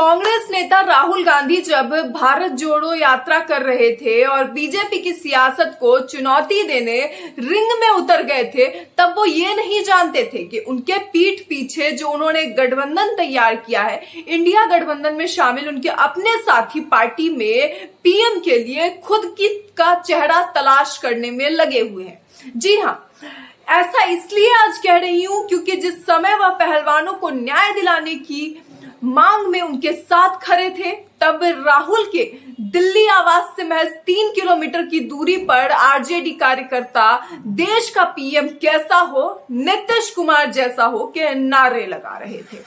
कांग्रेस नेता राहुल गांधी जब भारत जोड़ो यात्रा कर रहे थे और बीजेपी की सियासत को चुनौती देने रिंग में उतर गए थे, तब वो ये नहीं जानते थे कि उनके पीठ पीछे जो उन्होंने गठबंधन तैयार किया है, इंडिया गठबंधन में शामिल उनके अपने साथी पार्टी में पीएम के लिए खुद का चेहरा तलाश करने में लगे हुए हैं। जी हाँ, ऐसा इसलिए आज कह रही हूं क्योंकि जिस समय वह पहलवानों को न्याय दिलाने की मांग में उनके साथ खड़े थे, तब राहुल के दिल्ली आवास से महज 3 किलोमीटर की दूरी पर आरजेडी कार्यकर्ता देश का पीएम कैसा हो, नीतीश कुमार जैसा हो के नारे लगा रहे थे।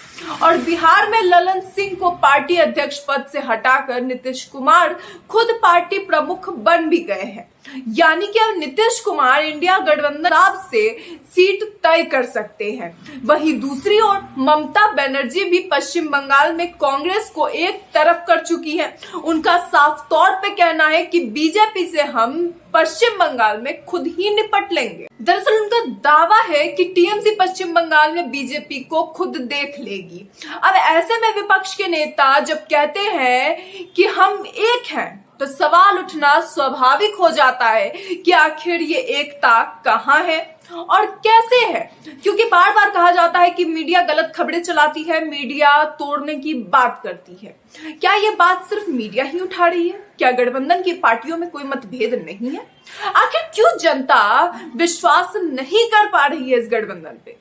और बिहार में ललन सिंह को पार्टी अध्यक्ष पद से हटाकर नीतीश कुमार खुद पार्टी प्रमुख बन भी गए हैं। यानी कि अब नीतीश कुमार इंडिया गठबंधन से सीट तय कर सकते हैं। वहीं दूसरी ओर ममता बनर्जी भी पश्चिम बंगाल में कांग्रेस को एक तरफ कर चुकी है। उनका साफ तौर पे कहना है कि बीजेपी से हम पश्चिम बंगाल में खुद ही निपट लेंगे। दरअसल उनका दावा है कि टीएमसी पश्चिम बंगाल में बीजेपी को खुद देख लेगी। अब ऐसे में विपक्ष के नेता जब कहते हैं कि हम एक हैं, तो सवाल उठना स्वाभाविक हो जाता है कि आखिर ये एकता कहाँ है और कैसे है, क्योंकि बार बार कहा जाता है कि मीडिया गलत खबरें चलाती है, मीडिया तोड़ने की बात करती है। क्या ये बात सिर्फ मीडिया ही उठा रही है? क्या गठबंधन की पार्टियों में कोई मतभेद नहीं है? आखिर क्यों जनता विश्वास नहीं कर पा रही है इस गठबंधन पे?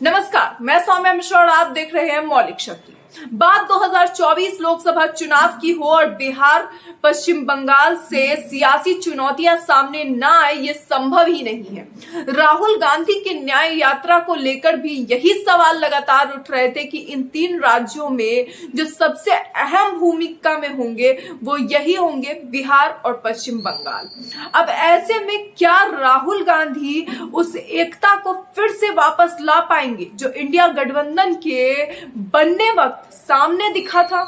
नमस्कार, मैं सौम्या मिश्रा और आप देख रहे हैं मौलिक शक्ति। बात 2024 लोकसभा चुनाव की हो और बिहार पश्चिम बंगाल से सियासी चुनौतियां सामने ना आए, ये संभव ही नहीं है। राहुल गांधी की न्याय यात्रा को लेकर भी यही सवाल लगातार उठ रहे थे कि इन 3 राज्यों में जो सबसे अहम भूमिका में होंगे वो यही होंगे, बिहार और पश्चिम बंगाल। अब ऐसे में क्या राहुल गांधी उस एकता को फिर से वापस ला पाएंगे जो इंडिया गठबंधन के बनने वक्त सामने दिखा था?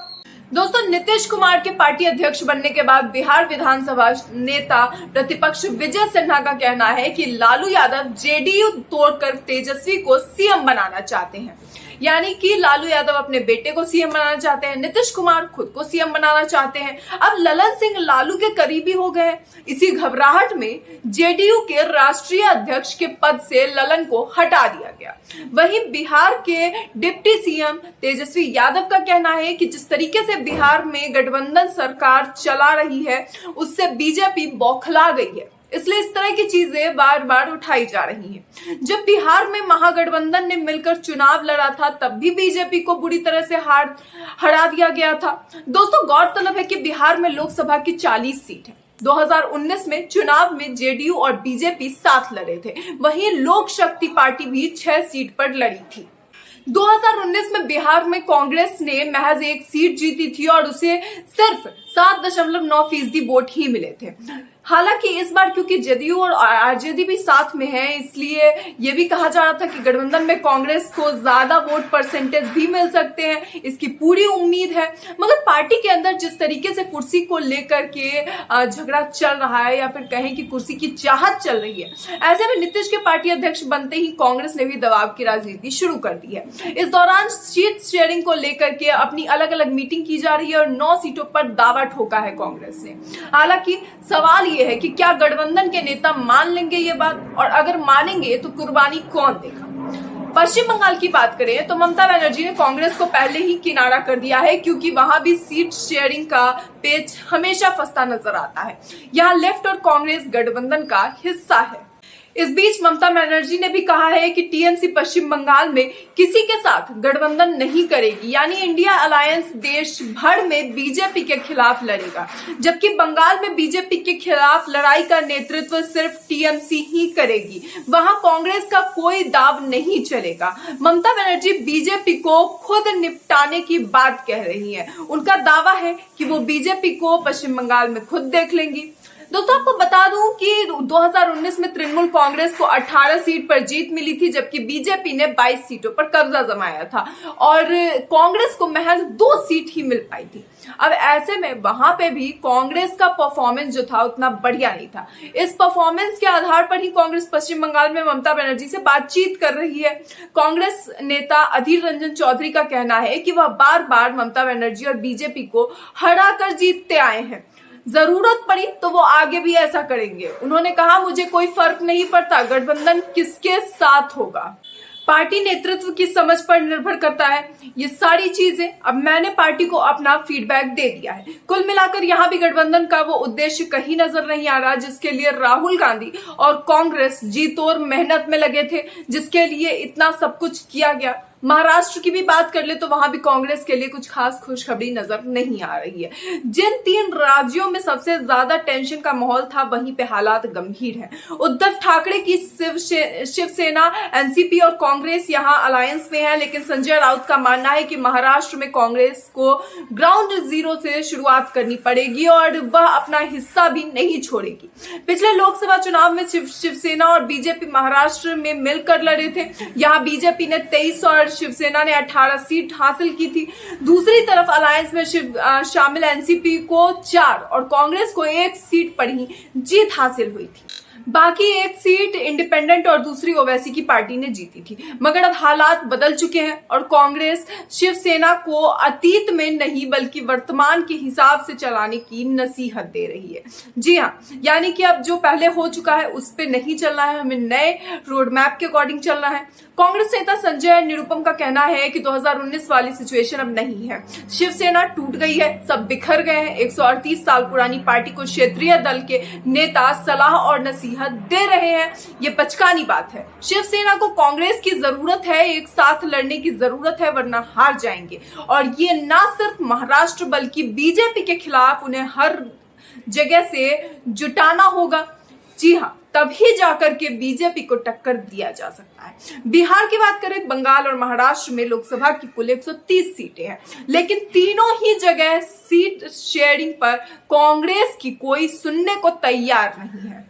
दोस्तों, नीतीश कुमार के पार्टी अध्यक्ष बनने के बाद बिहार विधानसभा नेता प्रतिपक्ष विजय सिन्हा का कहना है कि लालू यादव जेडीयू तोड़कर तेजस्वी को सीएम बनाना चाहते हैं। यानी कि लालू यादव अपने बेटे को सीएम बनाना चाहते हैं, नीतीश कुमार खुद को सीएम बनाना चाहते हैं। अब ललन सिंह लालू के करीबी हो गए। इसी घबराहट में जेडीयू के राष्ट्रीय अध्यक्ष के पद से ललन को हटा दिया गया। वहीं बिहार के डिप्टी सीएम तेजस्वी यादव का कहना है कि जिस तरीके से बिहार में गठबंधन सरकार चला रही है, उससे बीजेपी बौखला गई है, इसलिए इस तरह की चीजें बार बार उठाई जा रही हैं। जब बिहार में महागठबंधन ने मिलकर चुनाव लड़ा था, तब भी बीजेपी को बुरी तरह से हरा दिया गया था। दोस्तों, गौरतलब है कि बिहार में लोकसभा की 40 सीट है। 2019 में चुनाव में जेडीयू और बीजेपी साथ लड़े थे। वहीं लोक शक्ति पार्टी भी 6 सीट पर लड़ी थी। 2019 में बिहार में कांग्रेस ने महज 1 सीट जीती थी और उसे सिर्फ 7.9% वोट ही मिले थे। हालांकि इस बार क्योंकि जदयू और आरजेडी भी साथ में है, इसलिए यह भी कहा जा रहा था कि गठबंधन में कांग्रेस को ज्यादा वोट परसेंटेज भी मिल सकते हैं, इसकी पूरी उम्मीद है। मगर पार्टी के अंदर जिस तरीके से कुर्सी को लेकर के झगड़ा चल रहा है, या फिर कहें कि कुर्सी की चाहत चल रही है, ऐसे में नीतीश के पार्टी अध्यक्ष बनते ही कांग्रेस ने भी दबाव की राजनीति शुरू कर दी है। इस दौरान सीट शेयरिंग को लेकर के अपनी अलग अलग मीटिंग की जा रही है और 9 सीटों पर दावा ठोका है कांग्रेस ने। हालांकि सवाल ये है कि क्या गठबंधन के नेता मान लेंगे ये बात, और अगर मानेंगे तो कुर्बानी कौन देगा? पश्चिम बंगाल की बात करें तो ममता बनर्जी ने कांग्रेस को पहले ही किनारा कर दिया है, क्योंकि वहां भी सीट शेयरिंग का पेच हमेशा फंसता नजर आता है। यहाँ लेफ्ट और कांग्रेस गठबंधन का हिस्सा है। इस बीच ममता बनर्जी ने भी कहा है कि टीएमसी पश्चिम बंगाल में किसी के साथ गठबंधन नहीं करेगी, यानी इंडिया अलायंस देश भर में बीजेपी के खिलाफ लड़ेगा, जबकि बंगाल में बीजेपी के खिलाफ लड़ाई का नेतृत्व सिर्फ टीएमसी ही करेगी। वहां कांग्रेस का कोई दाव नहीं चलेगा। ममता बनर्जी बीजेपी को खुद निपटाने की बात कह रही है। उनका दावा है कि वो बीजेपी को पश्चिम बंगाल में खुद देख लेंगी। दोस्तों आपको बता दूं कि 2019 में तृणमूल कांग्रेस को 18 सीट पर जीत मिली थी, जबकि बीजेपी ने 22 सीटों पर कब्जा जमाया था और कांग्रेस को महज 2 सीट ही मिल पाई थी। अब ऐसे में वहां पे भी कांग्रेस का परफॉर्मेंस जो था उतना बढ़िया नहीं था। इस परफॉर्मेंस के आधार पर ही कांग्रेस पश्चिम बंगाल में ममता बनर्जी से बातचीत कर रही है। कांग्रेस नेता अधीर रंजन चौधरी का कहना है कि वह बार बार ममता बनर्जी और बीजेपी को हराकर जीतते आए हैं, जरूरत पड़ी तो वो आगे भी ऐसा करेंगे। उन्होंने कहा, मुझे कोई फर्क नहीं पड़ता गठबंधन किसके साथ होगा, पार्टी नेतृत्व की समझ पर निर्भर करता है। ये सारी चीजें अब मैंने पार्टी को अपना फीडबैक दे दिया है। कुल मिलाकर यहाँ भी गठबंधन का वो उद्देश्य कहीं नजर नहीं आ रहा जिसके लिए राहुल गांधी और कांग्रेस जी तोड़ मेहनत में लगे थे, जिसके लिए इतना सब कुछ किया गया। महाराष्ट्र की भी बात कर ले तो वहां भी कांग्रेस के लिए कुछ खास खुशखबरी नजर नहीं आ रही है। जिन 3 राज्यों में सबसे ज्यादा टेंशन का माहौल था वहीं पे हालात गंभीर हैं। उद्धव ठाकरे की शिवसेना, एनसीपी और कांग्रेस यहां अलायंस में है, लेकिन संजय राउत का मानना है कि महाराष्ट्र में कांग्रेस को ग्राउंड जीरो से शुरुआत करनी पड़ेगी और वह अपना हिस्सा भी नहीं छोड़ेगी। पिछले लोकसभा चुनाव में शिवसेना और बीजेपी महाराष्ट्र में मिलकर लड़े थे। यहाँ बीजेपी ने 23 और शिवसेना ने 18 सीट हासिल की थी। दूसरी तरफ अलायंस में शामिल एनसीपी को 4 और कांग्रेस को 1 सीट पर ही जीत हासिल हुई थी। बाकी 1 सीट इंडिपेंडेंट और दूसरी ओवैसी की पार्टी ने जीती थी। मगर अब हालात बदल चुके हैं और कांग्रेस शिवसेना को अतीत में नहीं बल्कि वर्तमान के हिसाब से चलाने की नसीहत दे रही है। जी हाँ, यानी कि अब जो पहले हो चुका है उस पे नहीं चलना है, हमें नए रोड मैप के अकॉर्डिंग चलना है। कांग्रेस नेता संजय निरुपम का कहना है कि 2019 वाली सिचुएशन अब नहीं है। शिवसेना टूट गई है, सब बिखर गए हैं। 138 साल पुरानी पार्टी को क्षेत्रीय दल के नेता सलाह और नसीहत दे रहे हैं, ये बचकानी बात है। शिवसेना को कांग्रेस की जरूरत है, एक साथ लड़ने की जरूरत है, वरना हार जाएंगे। और ये ना सिर्फ महाराष्ट्र बल्कि बीजेपी के खिलाफ उन्हें हर जगह से जुटाना होगा। जी हाँ, तभी जाकर के बीजेपी को टक्कर दिया जा सकता है। बिहार की बात करें, बंगाल और महाराष्ट्र में लोकसभा की कुल 130 सीटें हैं, लेकिन तीनों ही जगह सीट शेयरिंग पर कांग्रेस की कोई सुनने को तैयार नहीं है।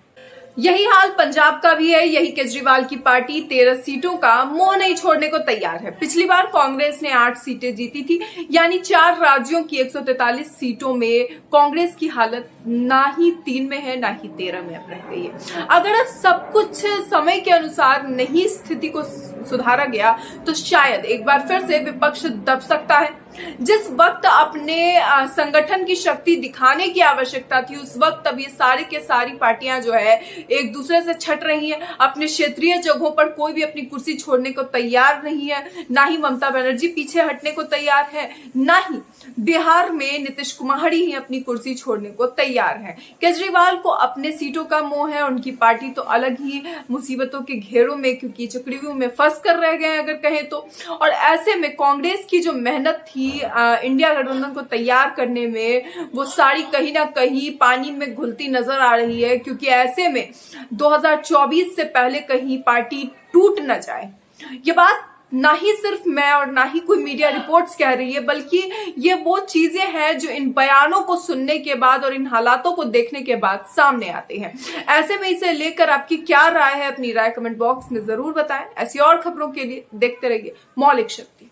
यही हाल पंजाब का भी है। यही केजरीवाल की पार्टी 13 सीटों का मोह नहीं छोड़ने को तैयार है। पिछली बार कांग्रेस ने 8 सीटें जीती थी, यानी 4 राज्यों की 143 सीटों में कांग्रेस की हालत ना ही 3 में है ना ही 13 में अब रह गई है। अगर सब कुछ समय के अनुसार नहीं स्थिति को सुधारा गया तो शायद एक बार फिर से विपक्ष दब सकता है। जिस वक्त अपने संगठन की शक्ति दिखाने की आवश्यकता थी, उस वक्त अब ये सारी के सारी पार्टियां जो है एक दूसरे से छट रही हैं। अपने क्षेत्रीय जगहों पर कोई भी अपनी कुर्सी छोड़ने को तैयार नहीं है। ना ही ममता बनर्जी पीछे हटने को तैयार है, ना ही बिहार में नीतीश कुमार ही अपनी कुर्सी छोड़ने को तैयार है। केजरीवाल को अपने सीटों का मोह है, उनकी पार्टी तो अलग ही मुसीबतों के घेरों में, क्योंकि चक्रव्यूह में फंस कर रह गए अगर कहें तो। और ऐसे में कांग्रेस की जो मेहनत थी इंडिया गठबंधन को तैयार करने में, वो सारी कहीं ना कहीं पानी में घुलती नजर आ रही है, क्योंकि ऐसे में 2024 से पहले कहीं पार्टी टूट न जाए। ये बात ना ही सिर्फ मैं और ना ही कोई मीडिया रिपोर्ट्स कह रही है, बल्कि ये वो चीजें हैं जो इन बयानों को सुनने के बाद और इन हालातों को देखने के बाद सामने आते हैं। ऐसे में इसे लेकर आपकी क्या राय है, अपनी राय कमेंट बॉक्स में जरूर बताएं। ऐसी और खबरों के लिए देखते रहिए मौलिक शक्ति।